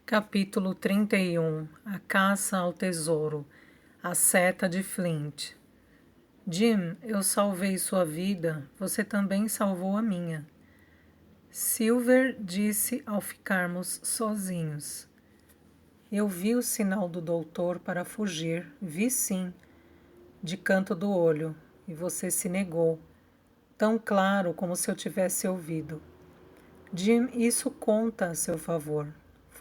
Capítulo 31. A caça ao tesouro. A seta de Flint. Jim, eu salvei sua vida, você também salvou a minha. Silver disse ao ficarmos sozinhos. Eu vi o sinal do doutor para fugir, vi sim, de canto do olho, e você se negou, tão claro como se eu tivesse ouvido. Jim, isso conta a seu favor.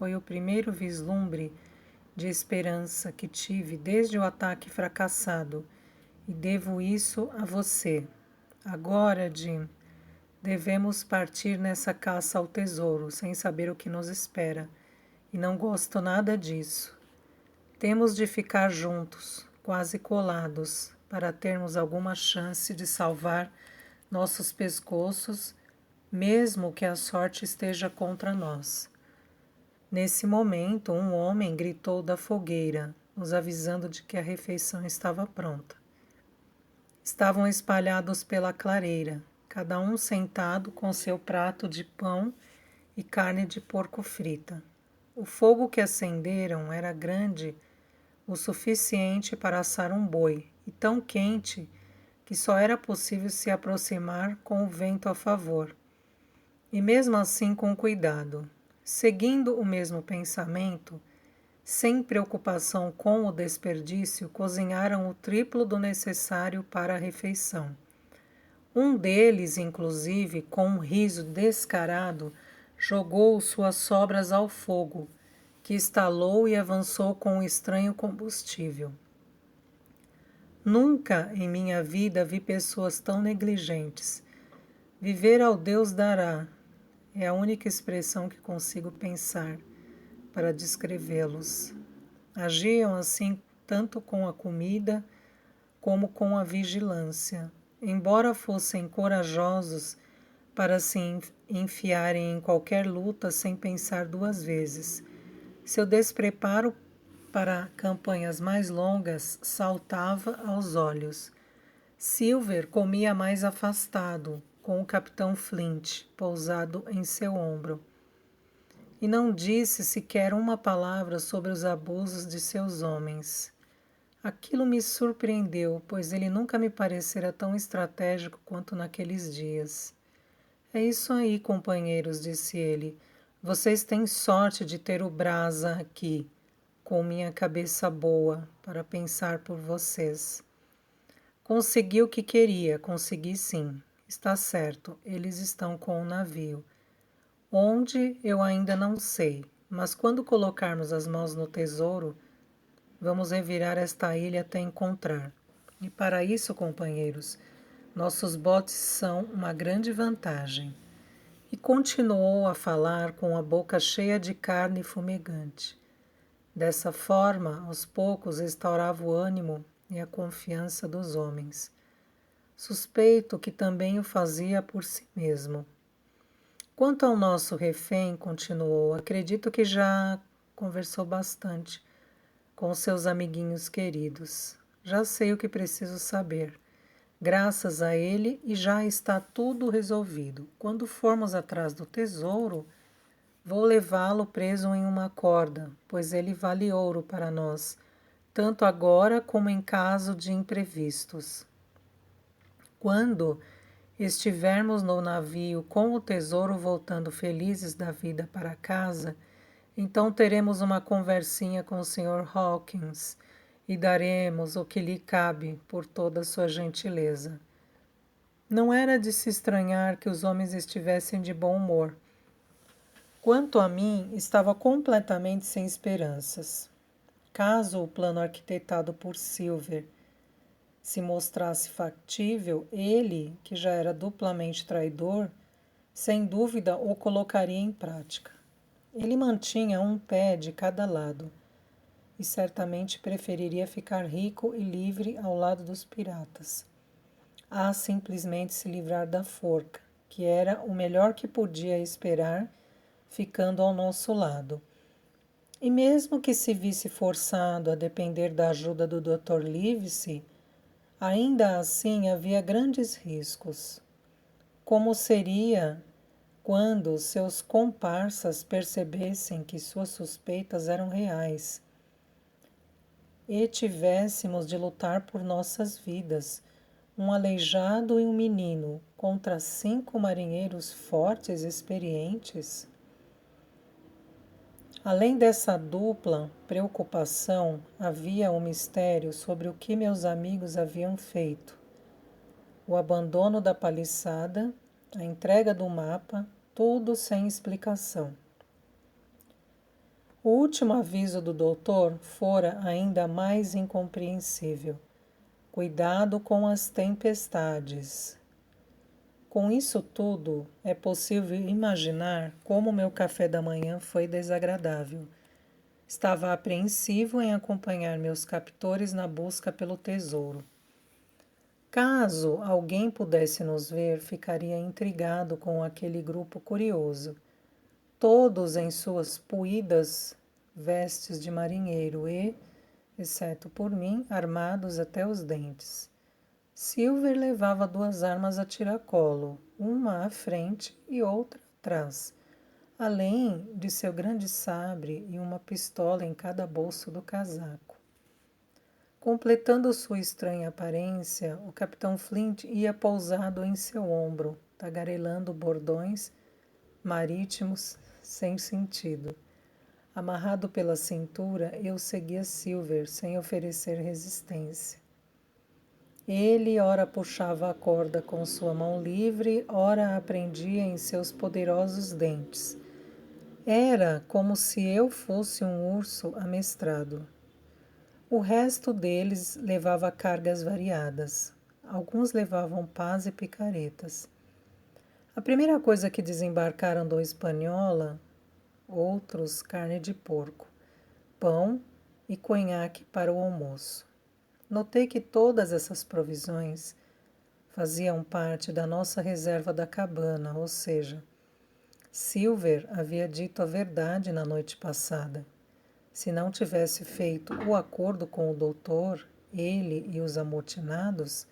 Foi o primeiro vislumbre de esperança que tive desde o ataque fracassado, e devo isso a você. Agora, Jim, devemos partir nessa caça ao tesouro, sem saber o que nos espera, e não gosto nada disso. Temos de ficar juntos, quase colados, para termos alguma chance de salvar nossos pescoços, mesmo que a sorte esteja contra nós. Nesse momento, um homem gritou da fogueira, nos avisando de que a refeição estava pronta. Estavam espalhados pela clareira, cada um sentado com seu prato de pão e carne de porco frita. O fogo que acenderam era grande o suficiente para assar um boi, e tão quente que só era possível se aproximar com o vento a favor, e mesmo assim com cuidado. Seguindo o mesmo pensamento, sem preocupação com o desperdício, cozinharam o triplo do necessário para a refeição. Um deles, inclusive, com um riso descarado, jogou suas sobras ao fogo, que estalou e avançou com o estranho combustível. Nunca em minha vida vi pessoas tão negligentes. Viver ao Deus dará é a única expressão que consigo pensar para descrevê-los. Agiam assim tanto com a comida como com a vigilância. Embora fossem corajosos para se enfiarem em qualquer luta sem pensar duas vezes, seu despreparo para campanhas mais longas saltava aos olhos. Silver comia mais afastado, com o capitão Flint pousado em seu ombro, e não disse sequer uma palavra sobre os abusos de seus homens. Aquilo me surpreendeu, pois ele nunca me parecera tão estratégico quanto naqueles dias. É isso aí, companheiros, disse ele. Vocês têm sorte de ter o Brasa aqui, com minha cabeça boa, para pensar por vocês. Consegui o que queria, consegui sim. Está certo, eles estão com o navio. Onde eu ainda não sei, mas quando colocarmos as mãos no tesouro, vamos revirar esta ilha até encontrar. E para isso, companheiros, nossos botes são uma grande vantagem. E continuou a falar com a boca cheia de carne fumegante. Dessa forma, aos poucos, restaurava o ânimo e a confiança dos homens. Suspeito que também o fazia por si mesmo. Quanto ao nosso refém, continuou, acredito que já conversou bastante com seus amiguinhos queridos. Já sei o que preciso saber. Graças a ele, e já está tudo resolvido. Quando formos atrás do tesouro, vou levá-lo preso em uma corda, pois ele vale ouro para nós, tanto agora como em caso de imprevistos. Quando estivermos no navio com o tesouro voltando felizes da vida para casa, então teremos uma conversinha com o Sr. Hawkins e daremos o que lhe cabe por toda a sua gentileza. Não era de se estranhar que os homens estivessem de bom humor. Quanto a mim, estava completamente sem esperanças. Caso o plano arquitetado por Silver se mostrasse factível, ele, que já era duplamente traidor, sem dúvida o colocaria em prática. Ele mantinha um pé de cada lado e certamente preferiria ficar rico e livre ao lado dos piratas, a simplesmente se livrar da forca, que era o melhor que podia esperar, ficando ao nosso lado. E mesmo que se visse forçado a depender da ajuda do Dr. Livesey, ainda assim havia grandes riscos. Como seria quando seus comparsas percebessem que suas suspeitas eram reais e tivéssemos de lutar por nossas vidas, um aleijado e um menino contra 5 marinheiros fortes e experientes? Além dessa dupla preocupação, havia um mistério sobre o que meus amigos haviam feito. O abandono da paliçada, a entrega do mapa, tudo sem explicação. O último aviso do doutor fora ainda mais incompreensível. Cuidado com as tempestades. Com isso tudo, é possível imaginar como meu café da manhã foi desagradável. Estava apreensivo em acompanhar meus captores na busca pelo tesouro. Caso alguém pudesse nos ver, ficaria intrigado com aquele grupo curioso, todos em suas puídas vestes de marinheiro e, exceto por mim, armados até os dentes. Silver levava 2 armas a tiracolo, uma à frente e outra atrás, além de seu grande sabre e uma pistola em cada bolso do casaco. Completando sua estranha aparência, o capitão Flint ia pousado em seu ombro, tagarelando bordões marítimos sem sentido. Amarrado pela cintura, eu seguia Silver sem oferecer resistência. Ele ora puxava a corda com sua mão livre, ora a prendia em seus poderosos dentes. Era como se eu fosse um urso amestrado. O resto deles levava cargas variadas. Alguns levavam pás e picaretas. A primeira coisa que desembarcaram do Hispaniola, outros carne de porco, pão e conhaque para o almoço. Notei que todas essas provisões faziam parte da nossa reserva da cabana, ou seja, Silver havia dito a verdade na noite passada. Se não tivesse feito o acordo com o doutor, ele e os amotinados,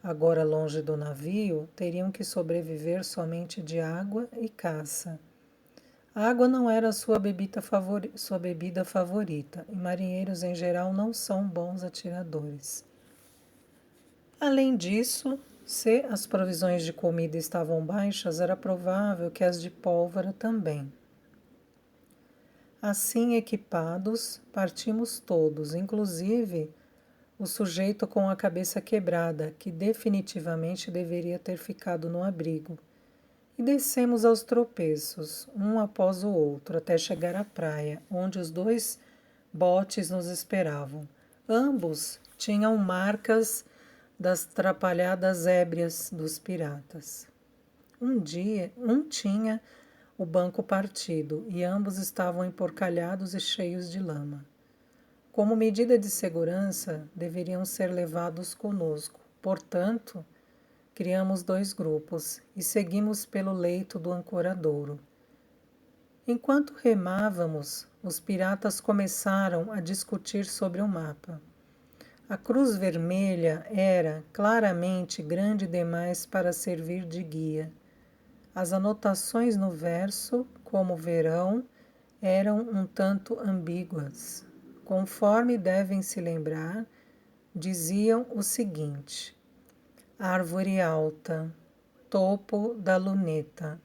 agora longe do navio, teriam que sobreviver somente de água e caça. A água não era sua bebida favorita, e marinheiros em geral não são bons atiradores. Além disso, se as provisões de comida estavam baixas, era provável que as de pólvora também. Assim equipados, partimos todos, inclusive o sujeito com a cabeça quebrada, que definitivamente deveria ter ficado no abrigo. E descemos aos tropeços, um após o outro, até chegar à praia, onde os 2 botes nos esperavam. Ambos tinham marcas das trapalhadas ébrias dos piratas. Um tinha o banco partido e ambos estavam emporcalhados e cheios de lama. Como medida de segurança, deveriam ser levados conosco. Portanto, criamos 2 grupos e seguimos pelo leito do ancoradouro. Enquanto remávamos, os piratas começaram a discutir sobre o mapa. A cruz vermelha era, claramente, grande demais para servir de guia. As anotações no verso, como verão, eram um tanto ambíguas. Conforme devem se lembrar, diziam o seguinte: árvore alta, topo da luneta,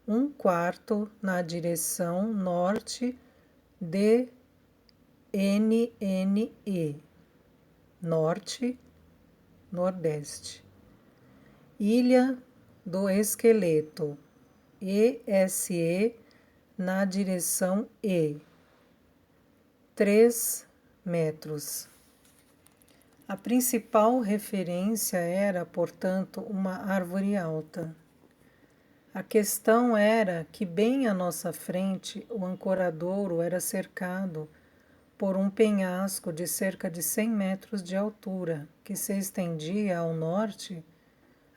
1/4 na direção norte de NNE, norte, nordeste. Ilha do Esqueleto, ESE, na direção E, 3 metros. A principal referência era, portanto, uma árvore alta. A questão era que bem à nossa frente o ancoradouro era cercado por um penhasco de cerca de 100 metros de altura, que se estendia ao norte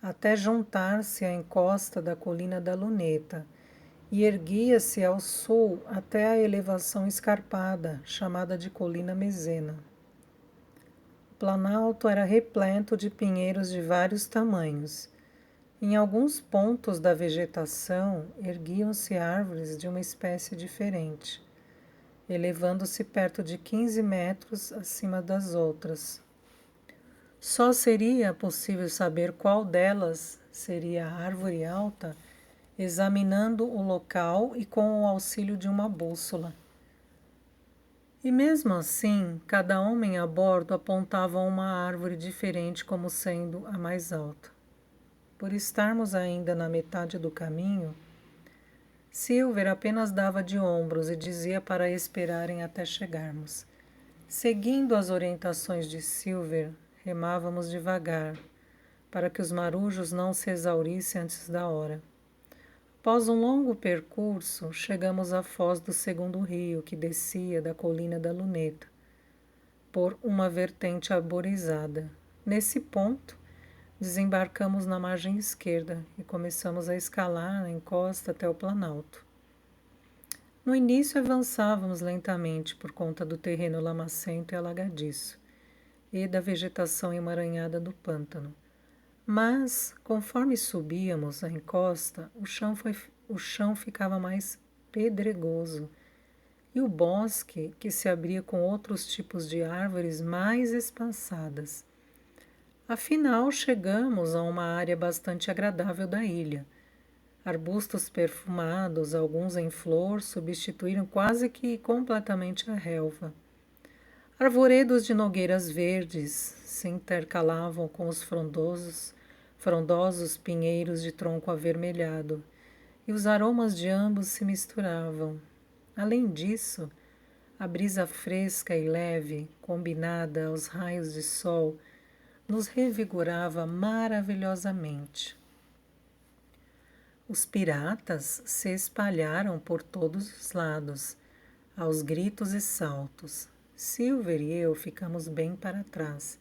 até juntar-se à encosta da colina da Luneta e erguia-se ao sul até a elevação escarpada, chamada de Colina Mezena. O planalto era repleto de pinheiros de vários tamanhos, Em alguns pontos da vegetação erguiam-se árvores de uma espécie diferente, elevando-se perto de 15 metros acima das outras. Só seria possível saber qual delas seria a árvore alta examinando o local e com o auxílio de uma bússola. E mesmo assim, cada homem a bordo apontava uma árvore diferente como sendo a mais alta. Por estarmos ainda na metade do caminho, Silver apenas dava de ombros e dizia para esperarem até chegarmos. Seguindo as orientações de Silver, remávamos devagar, para que os marujos não se exaurissem antes da hora. Após um longo percurso, chegamos à foz do segundo rio, que descia da colina da Luneta, por uma vertente arborizada. Nesse ponto, desembarcamos na margem esquerda e começamos a escalar a encosta até o planalto. No início avançávamos lentamente por conta do terreno lamacento e alagadiço e da vegetação emaranhada do pântano. Mas, conforme subíamos a encosta, o chão ficava mais pedregoso e o bosque, que se abria com outros tipos de árvores mais espaçadas. Afinal, chegamos a uma área bastante agradável da ilha. Arbustos perfumados, alguns em flor, substituíram quase que completamente a relva. Arvoredos de nogueiras verdes se intercalavam com os frondosos pinheiros de tronco avermelhado, e os aromas de ambos se misturavam. Além disso, a brisa fresca e leve, combinada aos raios de sol, nos revigorava maravilhosamente. Os piratas se espalharam por todos os lados, aos gritos e saltos. Silver e eu ficamos bem para trás,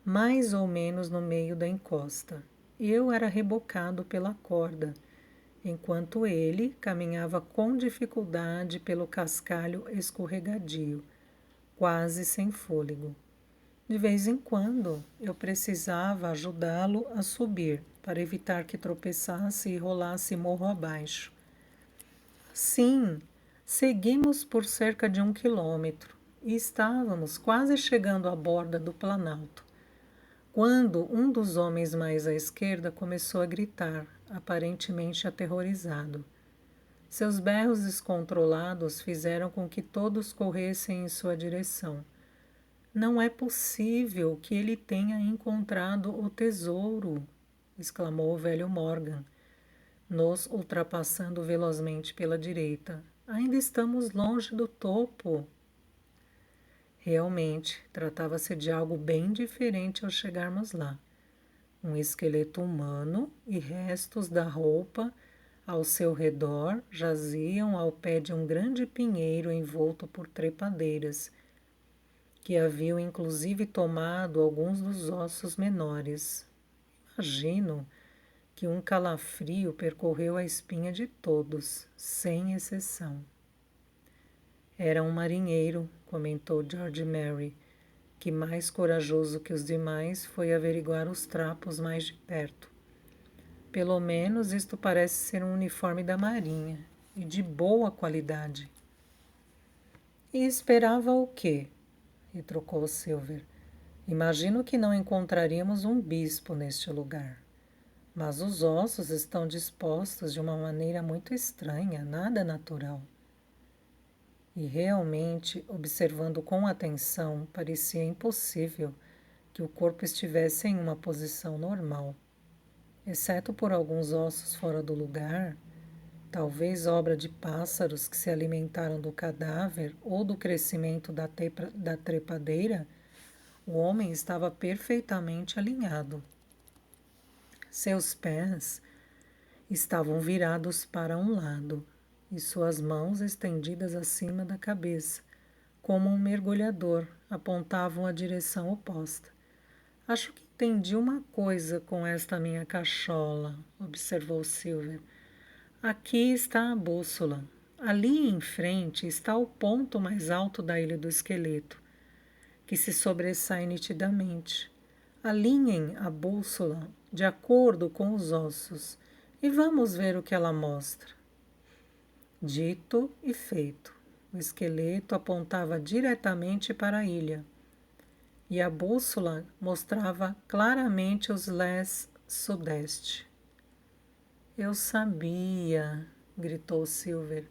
mais ou menos no meio da encosta. Eu era rebocado pela corda, enquanto ele caminhava com dificuldade pelo cascalho escorregadio, quase sem fôlego. De vez em quando, eu precisava ajudá-lo a subir, para evitar que tropeçasse e rolasse morro abaixo. Assim, seguimos por cerca de 1 quilômetro e estávamos quase chegando à borda do planalto, quando um dos homens mais à esquerda começou a gritar, aparentemente aterrorizado. Seus berros descontrolados fizeram com que todos corressem em sua direção. Não é possível que ele tenha encontrado o tesouro, exclamou o velho Morgan, nos ultrapassando velozmente pela direita. Ainda estamos longe do topo. Realmente, tratava-se de algo bem diferente ao chegarmos lá. Um esqueleto humano e restos da roupa ao seu redor jaziam ao pé de um grande pinheiro envolto por trepadeiras, que haviam inclusive tomado alguns dos ossos menores. Imagino que um calafrio percorreu a espinha de todos, sem exceção. Era um marinheiro, comentou George Mary, que mais corajoso que os demais foi averiguar os trapos mais de perto. Pelo menos isto parece ser um uniforme da marinha, e de boa qualidade. E esperava o quê? Retrucou Silver. Imagino que não encontraríamos um bispo neste lugar. Mas os ossos estão dispostos de uma maneira muito estranha, nada natural. E realmente, observando com atenção, parecia impossível que o corpo estivesse em uma posição normal. Exceto por alguns ossos fora do lugar, talvez obra de pássaros que se alimentaram do cadáver ou do crescimento da trepadeira, o homem estava perfeitamente alinhado. Seus pés estavam virados para um lado e suas mãos estendidas acima da cabeça, como um mergulhador, apontavam a direção oposta. Acho que entendi uma coisa com esta minha cachola, observou Silver. Aqui está a bússola. Ali em frente está o ponto mais alto da Ilha do Esqueleto, que se sobressai nitidamente. Alinhem a bússola de acordo com os ossos e vamos ver o que ela mostra. Dito e feito. O esqueleto apontava diretamente para a ilha e a bússola mostrava claramente os lés sudeste. Eu sabia, gritou Silver.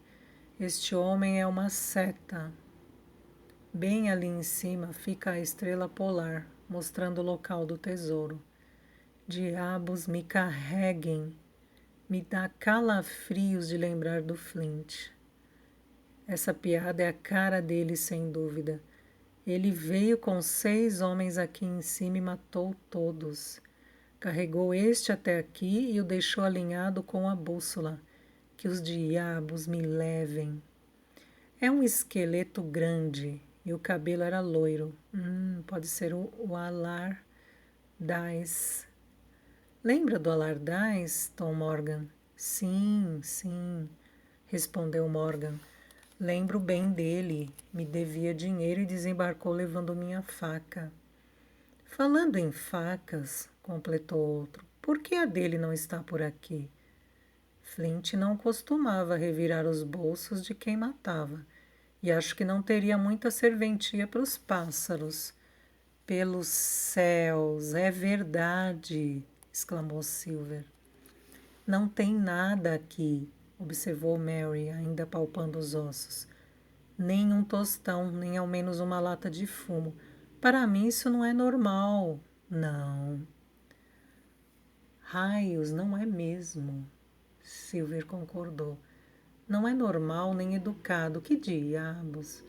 Este homem é uma seta. Bem ali em cima fica a estrela polar, mostrando o local do tesouro. Diabos me carreguem. Me dá calafrios de lembrar do Flint. Essa piada é a cara dele, sem dúvida. Ele veio com 6 homens aqui em cima e matou todos. Carregou este até aqui e o deixou alinhado com a bússola. Que os diabos me levem. É um esqueleto grande e o cabelo era loiro. Pode ser o Alardaz. Lembra do Alardaz, Tom Morgan? Sim, respondeu Morgan. Lembro bem dele. Me devia dinheiro e desembarcou levando minha faca. Falando em facas, completou outro, por que a dele não está por aqui? Flint não costumava revirar os bolsos de quem matava, e acho que não teria muita serventia para os pássaros. Pelos céus, é verdade, exclamou Silver. Não tem nada aqui, observou Mary, ainda palpando os ossos. Nem um tostão, nem ao menos uma lata de fumo. Para mim isso não é normal. Não. Raios, não é mesmo. Silver concordou. Não é normal nem educado. Que diabos?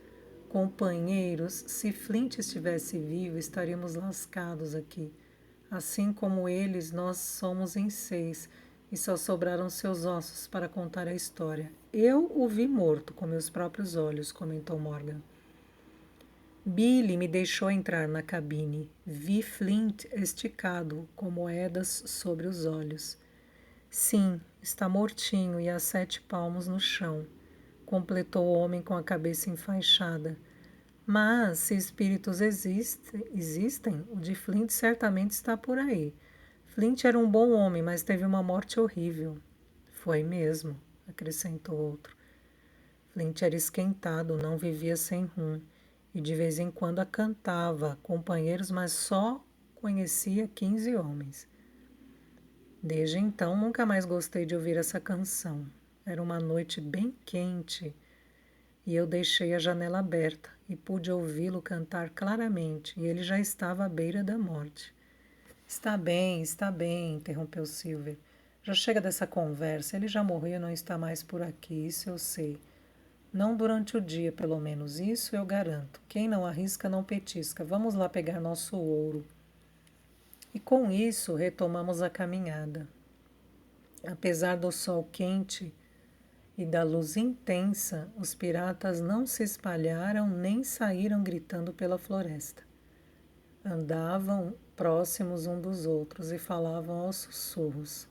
Companheiros, se Flint estivesse vivo, estaríamos lascados aqui. Assim como eles, nós somos em 6 e só sobraram seus ossos para contar a história. Eu o vi morto com meus próprios olhos, comentou Morgan. Billy me deixou entrar na cabine. Vi Flint esticado, com moedas sobre os olhos. Sim, está mortinho e há 7 palmos no chão, completou o homem com a cabeça enfaixada. Mas, se espíritos existem, o de Flint certamente está por aí. Flint era um bom homem, mas teve uma morte horrível. Foi mesmo, acrescentou outro. Flint era esquentado, não vivia sem rum, e de vez em quando cantava, companheiros, mas só conhecia 15 homens. Desde então, nunca mais gostei de ouvir essa canção. Era uma noite bem quente e eu deixei a janela aberta e pude ouvi-lo cantar claramente, e ele já estava à beira da morte. Está bem, interrompeu Silver. Já chega dessa conversa, ele já morreu e não está mais por aqui, isso eu sei. Não durante o dia, pelo menos, isso eu garanto. Quem não arrisca não petisca. Vamos lá pegar nosso ouro. E com isso retomamos a caminhada. Apesar do sol quente e da luz intensa, os piratas não se espalharam nem saíram gritando pela floresta. Andavam próximos um dos outros e falavam aos sussurros.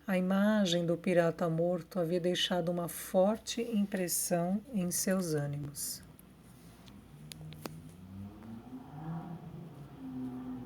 A imagem do pirata morto havia deixado uma forte impressão em seus ânimos.